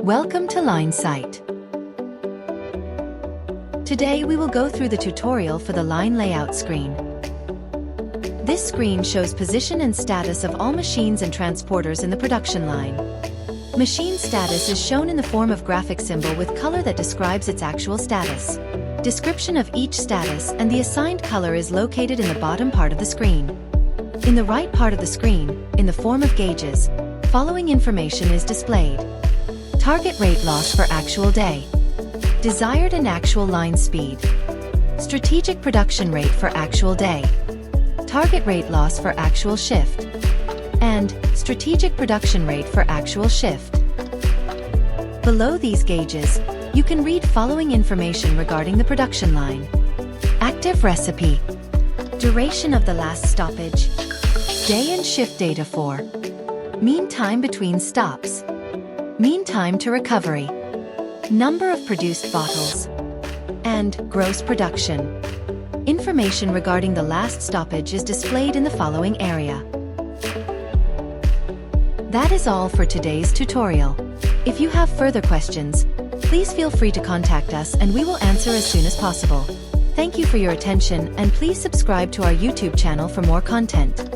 Welcome to LineSight. Today we will go through the tutorial for the line layout screen. This screen shows position and status of all machines and transporters in the production line. Machine status is shown in the form of graphic symbol with color that describes its actual status. Description of each status and the assigned color is located in the bottom part of the screen. In the right part of the screen, in the form of gauges, following information is displayed. Target rate loss for actual day. Desired and actual line speed. Strategic production rate for actual day. Target rate loss for actual shift. And strategic production rate for actual shift. Below these gauges, you can read following information regarding the production line. Active recipe. Duration of the last stoppage. Day and shift data for. Mean time between stops. Mean time to recovery. Number of produced bottles. And gross production. Information regarding the last stoppage is displayed in the following area. That is all for today's tutorial. If you have further questions, please feel free to contact us and we will answer as soon as possible. Thank you for your attention and please subscribe to our YouTube channel for more content.